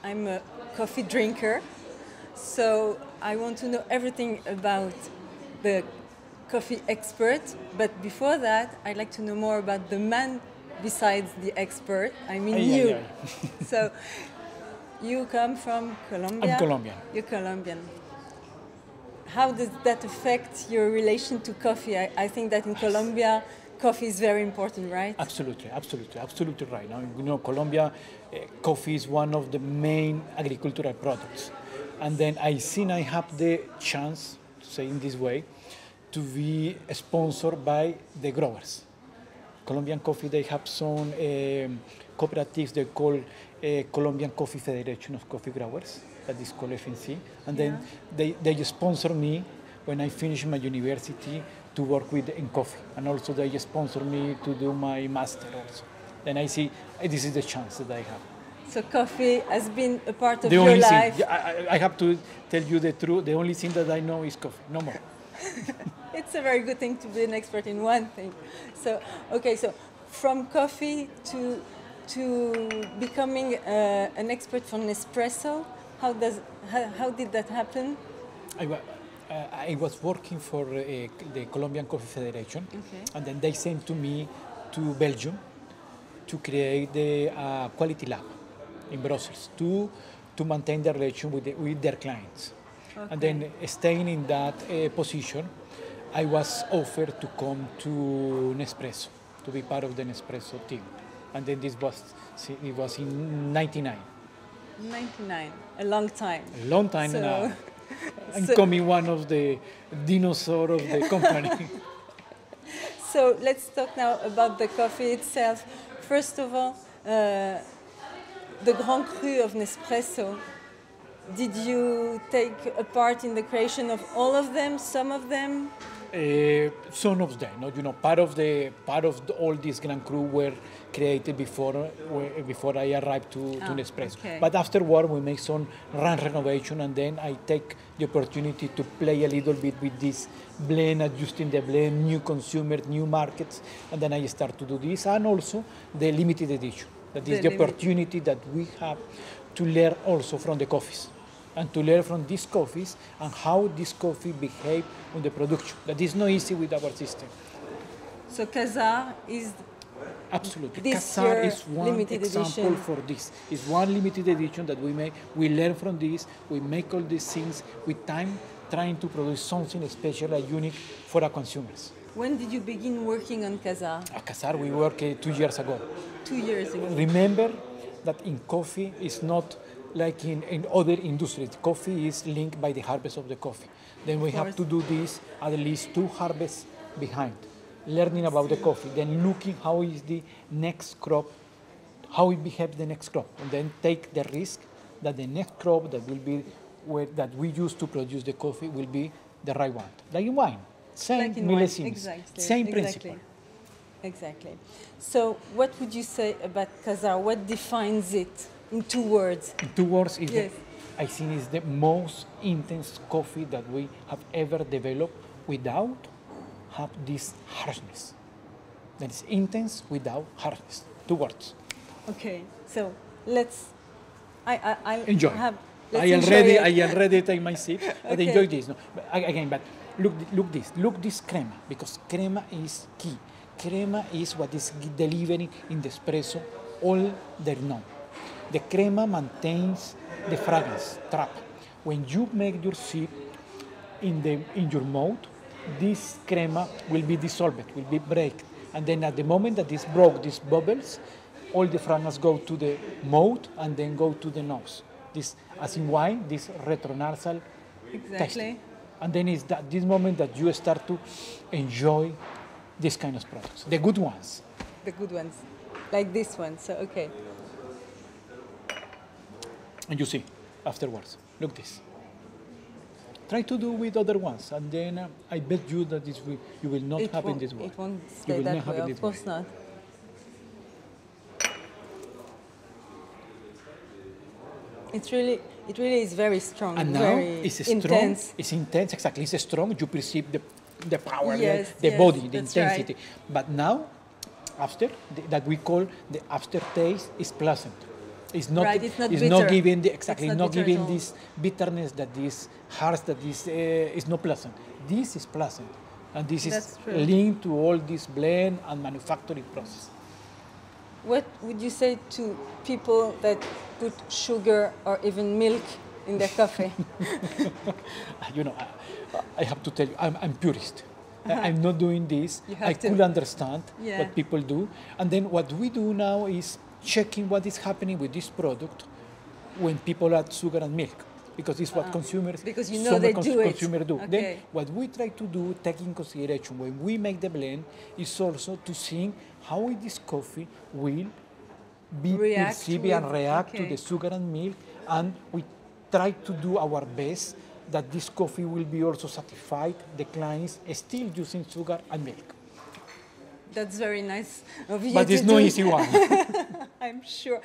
I'm a coffee drinker, so I want to know everything about the coffee expert. But before that, I'd like to know more about the man besides the expert. I mean you. So you come from Colombia? I'm Colombian. You're Colombian. How does that affect your relation to coffee? I think that in Colombia, coffee is very important, right? Absolutely right. Now, you know, Colombia, coffee is one of the main agricultural products. And then I have the chance, to say in this way, to be sponsored by the growers. Colombian coffee, they have some cooperatives they call Colombian Coffee Federation of Coffee Growers, that is called FNC. And then they sponsor me when I finish my university to work in coffee. And also they sponsor me to do my master also. Then I see this is the chance that I have. So coffee has been a part of your life? I have to tell you the truth, the only thing that I know is coffee, no more. It's a very good thing to be an expert in one thing. So, okay, so from coffee to becoming an expert for Nespresso, how did that happen? I was working for the Colombian Coffee Federation, and then they sent me to Belgium to create the quality lab in Brussels to maintain the relation with their clients. Okay. And then staying in that position, I was offered to come to Nespresso, to be part of the Nespresso team. And then it was in 99. 99, a long time. A long time now. I'm becoming one of the dinosaurs of the company. So let's talk now about the coffee itself. First of all, the Grand Cru of Nespresso. Did you take a part in the creation of all of them, some of them? Some of them, you know, part of all these Grand Cru were created before I arrived to Nespresso. Okay. But afterward, we make some run renovation, and then I take the opportunity to play a little bit with this blend, adjusting the blend, new consumers, new markets, and then I start to do this, and also the limited edition. That is the opportunity that we have to learn also from the coffees, and to learn from these coffees and how this coffee behave on the production. That is not easy with our system. So KAZAAR is absolutely. KAZAAR is one example for this. It's one limited edition that we make. We learn from this. We make all these things with time, trying to produce something special and unique for our consumers. When did you begin working on KAZAAR? At KAZAAR, we worked 2 years ago. 2 years ago. Remember that in coffee, it's not like in other industries. Coffee is linked by the harvest of the coffee. Then we have to do this at least 2 harvests behind, learning about the coffee, then looking how is the next crop, how it behaves the next crop, and then take the risk that the next crop that will be that we use to produce the coffee will be the right one. Like in wine, same millésimes, same principle. Exactly. So what would you say about KAZAAR? What defines it in 2 words? In 2 words, I think it's the most intense coffee that we have ever developed without have this harshness. That is intense without harshness. 2 words. Okay, so let's. I enjoy. I already take my sip. But enjoy this. No, again, but look this crema, because crema is key. Crema is what is delivering in the espresso all day long. The crema maintains the fragrance trap. When you make your sip in your mouth, this crema will be dissolved, will be break, and then at the moment that this broke, these bubbles, all the fragrance go to the mouth and then go to the nose. This, as in wine, this retronasal taste. And then it's this moment that you start to enjoy this kind of products, the good ones. The good ones, like this one. So okay. And you see afterwards. Look this. Try to do with other ones, and then I bet you that you will not have in this way. It won't stay that way, of course not. It really is very strong. And now very it's intense. Strong. It's intense, exactly. It's strong. You perceive the power, the body, the intensity. Right. But now, after that we call the aftertaste is pleasant. It's not. Right, it's not it's bitter. not giving the exactly. It's Not not bitter giving at all. this bitterness that this harsh that this is not pleasant. This is pleasant, and this That's is true. linked to all this blend and manufacturing process. What would you say to people that put sugar or even milk in their coffee? You know, I have to tell you, I'm purist. I'm not doing this. You have I to. could understand Yeah. what people do. And then what we do now is checking what is happening with this product when people add sugar and milk. Because it's what consumers, Because you know they do it. consumers do. Okay. Then what we try to do, take in consideration when we make the blend, is also to see how this coffee will be React perceived and with- react to okay. the sugar and milk, and we try to do our best that this coffee will be also satisfied the clients still using sugar and milk. That's very nice of you But to it's no do. easy one. I'm sure.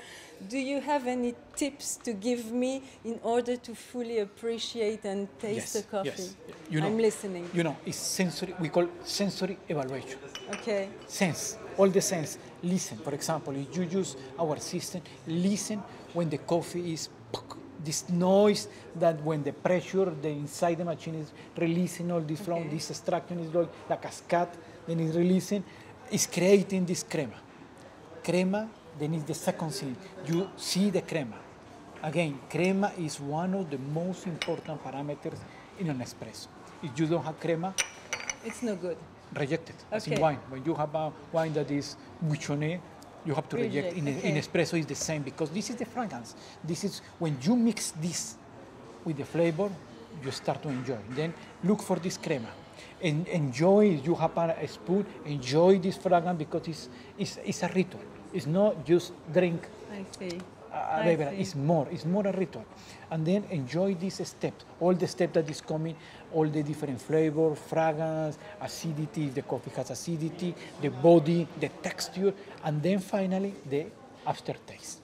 Do you have any tips to give me in order to fully appreciate and taste the coffee? Yes. You know, I'm listening. You know, it's sensory. We call sensory evaluation. Okay. Sense, all the sense. Listen, for example, if you use our system, listen when the coffee is this noise that when the pressure the inside the machine is releasing all this from this extraction is like a cascade, then it's releasing, is creating this crema. Crema, then is the second thing. You see the crema. Again, crema is one of the most important parameters in an espresso. If you don't have crema, It's no good. reject it. As in Okay. wine. When you have a wine that is buchonné, you have to reject. In Okay. espresso, it's the same because this is the fragrance. This is when you mix this with the flavor, you start to enjoy. Then look for this crema. And enjoy. You have a spoon. Enjoy this fragrance because it's a ritual. It's not just drink. I see. A I beverage. see. It's more a ritual. And then enjoy these steps, all the steps that is coming, all the different flavor, fragrance, acidity, if the coffee has acidity, the body, the texture, and then finally the aftertaste.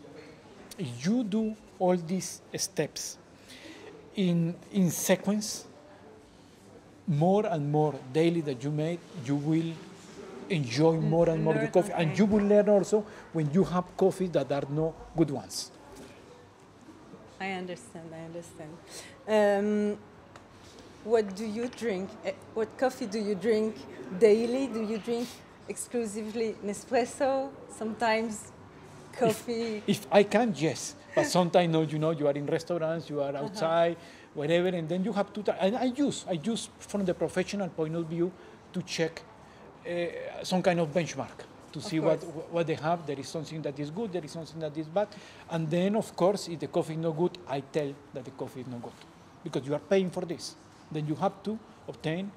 If you do all these steps in sequence, more and more daily that you make, you will enjoy more and more the learn, coffee. And okay. you will learn also when you have coffee that are no good ones. I understand. I understand. What do you drink? What coffee do you drink daily? Do you drink exclusively Nespresso? Sometimes coffee. If I can, yes. But sometimes, no, you know, you are in restaurants, you are outside, whatever, and then you have to. And I use from the professional point of view to check some kind of benchmark to see what they have. There is something that is good, there is something that is bad. And then, of course, if the coffee is not good, I tell that the coffee is not good. Because you are paying for this. Then you have to obtain,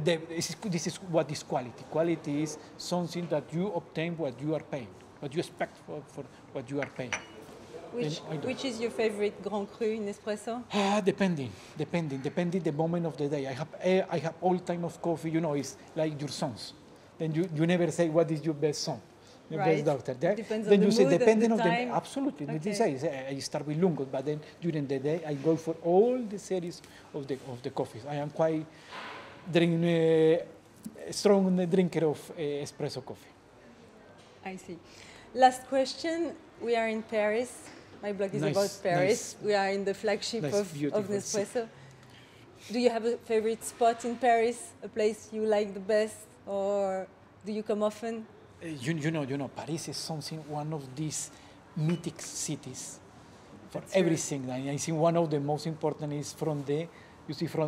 this is what is quality. Quality is something that you obtain what you are paying, what you expect for what you are paying. Which is your favorite Grand Cru in espresso? Depending the moment of the day. I have all time of coffee, you know, it's like your sons. Then you never say what is your best son, your Right. best daughter. Depends then on you the say mood and depending the of time. the absolutely. Okay. This is, I start with Lungo, but then during the day I go for all the series of the coffees. I am quite strong drinker of espresso coffee. I see. Last question. We are in Paris. My blog is Nice, about Paris. nice. We are in the flagship Nice, of beautiful. Nespresso. Do you have a favorite spot in Paris? A place you like the best? Or do you come often? You know, Paris is one of these mythic cities for That's true. everything. And I think one of the most important is from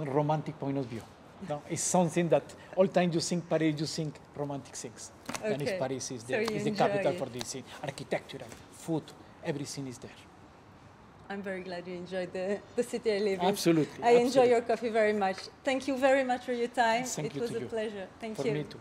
romantic point of view. No, it's something that all time you think Paris, you think romantic things. And Okay. Paris is So you the enjoy capital it. for this. Architectural, food, everything is there. I'm very glad you enjoyed the city I live in. Absolutely. I enjoy absolutely. your coffee very much. Thank you very much for your time. Thank it you was to a you. pleasure. Thank For you. me too.